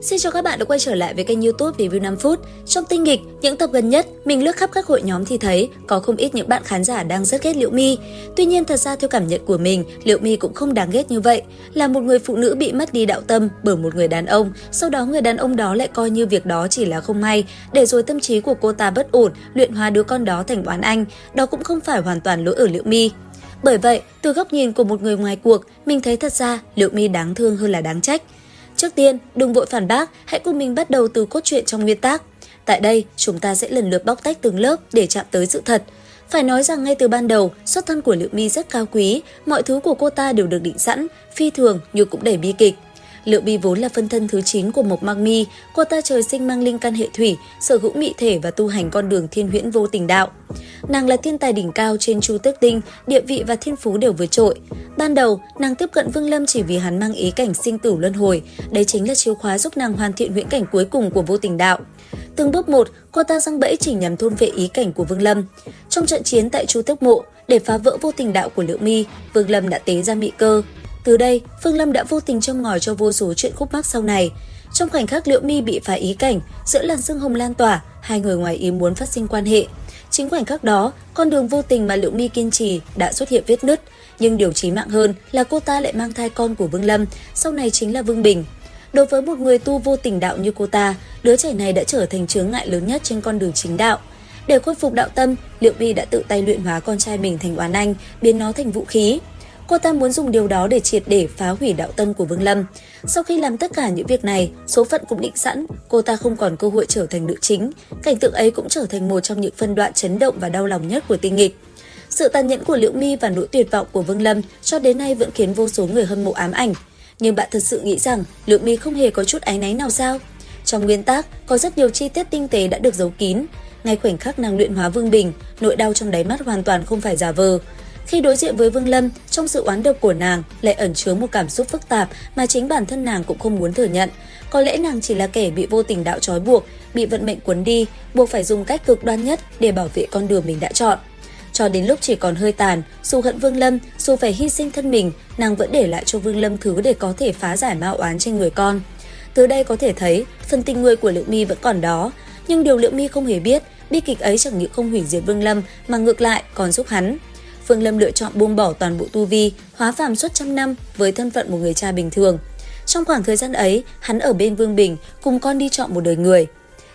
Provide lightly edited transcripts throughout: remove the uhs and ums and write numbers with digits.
xin chào các bạn đã quay trở lại với kênh YouTube Review 5 phút. Trong tinh nghịch, những tập gần nhất, mình lướt khắp các hội nhóm thì thấy có không ít những bạn khán giả đang rất ghét Liễu My. Tuy nhiên thật ra theo cảm nhận của mình, Liễu My cũng không đáng ghét như vậy. Là một người phụ nữ bị mất đi đạo tâm bởi một người đàn ông, sau đó người đàn ông đó lại coi như việc đó chỉ là không may, để rồi tâm trí của cô ta bất ổn, luyện hóa đứa con đó thành oán anh. Đó cũng không phải hoàn toàn lỗi ở Liễu My. Bởi vậy, từ góc nhìn của một người ngoài cuộc, mình thấy thật ra Liễu My đáng thương hơn là đáng trách. Trước tiên, đừng vội phản bác, hãy cùng mình bắt đầu từ cốt truyện trong nguyên tác. Tại đây, chúng ta sẽ lần lượt bóc tách từng lớp để chạm tới sự thật. Phải nói rằng ngay từ ban đầu, xuất thân của Liễu My rất cao quý, mọi thứ của cô ta đều được định sẵn, phi thường nhưng cũng đầy bi kịch. Liễu My vốn là phân thân thứ 9 của Mộc Băng Mi, cô ta trời sinh mang linh căn hệ thủy, sở hữu mị thể và tu hành con đường thiên huyễn vô tình đạo. Nàng là thiên tài đỉnh cao trên Chu Tước Tinh, địa vị và thiên phú đều vượt trội. Ban đầu, nàng tiếp cận Vương Lâm chỉ vì hắn mang ý cảnh sinh tử luân hồi, đấy chính là chìa khóa giúp nàng hoàn thiện huyễn cảnh cuối cùng của vô tình đạo. Từng bước một, cô ta giăng bẫy chỉ nhằm thôn vệ ý cảnh của Vương Lâm. Trong trận chiến tại Chu Tước Mộ, để phá vỡ vô tình đạo của Liễu My, Vương Lâm đã tế ra mị cơ. Từ đây, Vương Lâm đã vô tình châm ngòi cho vô số chuyện khúc mắc sau này. Trong khoảnh khắc Liễu My bị phá ý cảnh, giữa làn sương hồng lan tỏa, hai người ngoài ý muốn phát sinh quan hệ. Chính khoảnh khắc đó, con đường vô tình mà Liễu My kiên trì đã xuất hiện vết nứt, nhưng điều chí mạng hơn là cô ta lại mang thai con của Vương Lâm, sau này chính là Vương Bình. Đối với một người tu vô tình đạo như cô ta, đứa trẻ này đã trở thành chướng ngại lớn nhất trên con đường chính đạo. Để khôi phục đạo tâm, Liễu My đã tự tay luyện hóa con trai mình thành oán anh, biến nó thành vũ khí. Cô ta muốn dùng điều đó để triệt để phá hủy đạo tâm của Vương Lâm. Sau khi làm tất cả những việc này, số phận cũng định sẵn, cô ta không còn cơ hội trở thành nữ chính. Cảnh tượng ấy cũng trở thành một trong những phân đoạn chấn động và đau lòng nhất của tinh nghịch. Sự tàn nhẫn của Liễu My và nỗi tuyệt vọng của Vương Lâm cho đến nay vẫn khiến vô số người hâm mộ ám ảnh. Nhưng bạn thật sự nghĩ rằng Liễu My không hề có chút áy náy nào sao? Trong nguyên tác, có rất nhiều chi tiết tinh tế đã được giấu kín. Ngay khoảnh khắc nàng luyện hóa Vương Bình, nỗi đau trong đáy mắt hoàn toàn không phải giả vờ. Khi đối diện với Vương Lâm, trong sự oán độc của nàng lại ẩn chứa một cảm xúc phức tạp mà chính bản thân nàng cũng không muốn thừa nhận. Có lẽ nàng chỉ là kẻ bị vô tình đạo trói buộc, bị vận mệnh cuốn đi, buộc phải dùng cách cực đoan nhất để bảo vệ con đường mình đã chọn. Cho đến lúc chỉ còn hơi tàn, dù hận Vương Lâm, dù phải hy sinh thân mình, nàng vẫn để lại cho Vương Lâm thứ để có thể phá giải ma oán trên người con. Từ đây có thể thấy, phần tình người của Liễu My vẫn còn đó, nhưng điều Liễu My không hề biết, bi kịch ấy chẳng những không hủy diệt Vương Lâm mà ngược lại còn giúp hắn. Vương Lâm lựa chọn buông bỏ toàn bộ tu vi, hóa phàm suốt trăm năm với thân phận một người cha bình thường. Trong khoảng thời gian ấy, hắn ở bên Vương Bình, cùng con đi chọn một đời người.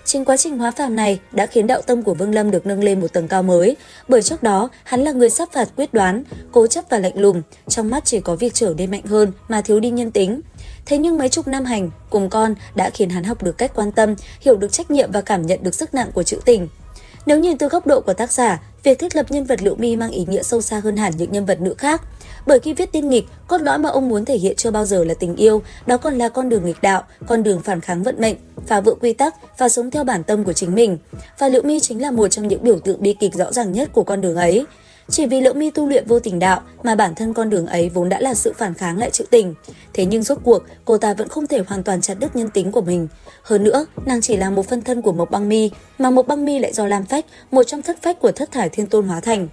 Chính quá trình hóa phàm này đã khiến đạo tâm của Vương Lâm được nâng lên một tầng cao mới, bởi trước đó hắn là người sát phạt quyết đoán, cố chấp và lạnh lùng, trong mắt chỉ có việc trở nên mạnh hơn mà thiếu đi nhân tính. Thế nhưng mấy chục năm hành cùng con đã khiến hắn học được cách quan tâm, hiểu được trách nhiệm và cảm nhận được sức nặng của trữ tình. Nếu nhìn từ góc độ của tác giả, việc thiết lập nhân vật Liễu My mang ý nghĩa sâu xa hơn hẳn những nhân vật nữ khác. Bởi khi viết tiên nghịch, cốt lõi mà ông muốn thể hiện chưa bao giờ là tình yêu, đó còn là con đường nghịch đạo, con đường phản kháng vận mệnh, phá vỡ quy tắc và sống theo bản tâm của chính mình. Và Liễu My chính là một trong những biểu tượng bi kịch rõ ràng nhất của con đường ấy. Chỉ vì Liễu My tu luyện vô tình đạo mà bản thân con đường ấy vốn đã là sự phản kháng lại trữ tình. Thế nhưng rốt cuộc, cô ta vẫn không thể hoàn toàn chặt đứt nhân tính của mình. Hơn nữa, nàng chỉ là một phân thân của Mộc Băng Mi, mà Mộc Băng Mi lại do Lam Phách, một trong thất phách của Thất Thải Thiên Tôn hóa thành.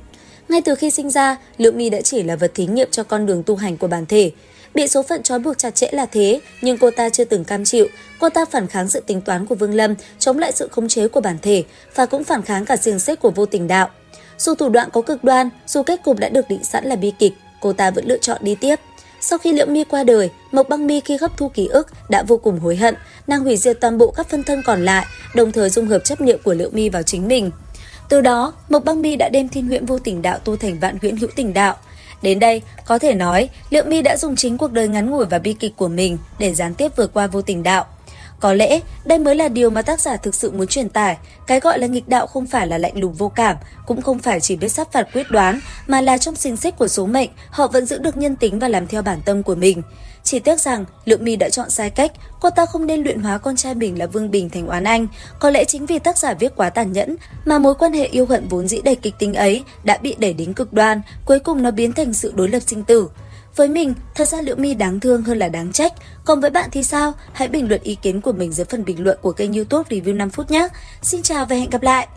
Ngay từ khi sinh ra, Liễu My đã chỉ là vật thí nghiệm cho con đường tu hành của bản thể. Bị số phận trói buộc chặt chẽ là thế, nhưng cô ta chưa từng cam chịu. Cô ta phản kháng sự tính toán của Vương Lâm, chống lại sự khống chế của bản thể, và cũng phản kháng cả xiềng xích của vô tình đạo. Dù thủ đoạn có cực đoan, dù kết cục đã được định sẵn là bi kịch, cô ta vẫn lựa chọn đi tiếp. Sau khi Liễu My qua đời, Mộc Băng Mi khi hấp thu ký ức đã vô cùng hối hận, nàng hủy diệt toàn bộ các phân thân còn lại, đồng thời dung hợp chấp niệm của Liễu My vào chính mình. Từ đó, Mộc Băng Mi đã đem thiên huyễn vô tình đạo tu thành vạn huyễn hữu tình đạo. Đến đây, có thể nói, Liễu My đã dùng chính cuộc đời ngắn ngủi và bi kịch của mình để gián tiếp vượt qua vô tình đạo. Có lẽ, đây mới là điều mà tác giả thực sự muốn truyền tải. Cái gọi là nghịch đạo không phải là lạnh lùng vô cảm, cũng không phải chỉ biết sát phạt quyết đoán, mà là trong xiềng xích của số mệnh, họ vẫn giữ được nhân tính và làm theo bản tâm của mình. Chỉ tiếc rằng, Liễu My đã chọn sai cách, cô ta không nên luyện hóa con trai mình là Vương Bình thành oán anh. Có lẽ chính vì tác giả viết quá tàn nhẫn, mà mối quan hệ yêu hận vốn dĩ đầy kịch tính ấy đã bị đẩy đến cực đoan, cuối cùng nó biến thành sự đối lập sinh tử. Với mình, thật ra Liễu My đáng thương hơn là đáng trách. Còn với bạn thì sao? Hãy bình luận ý kiến của mình dưới phần bình luận của kênh YouTube Review 5 phút nhé. Xin chào và hẹn gặp lại!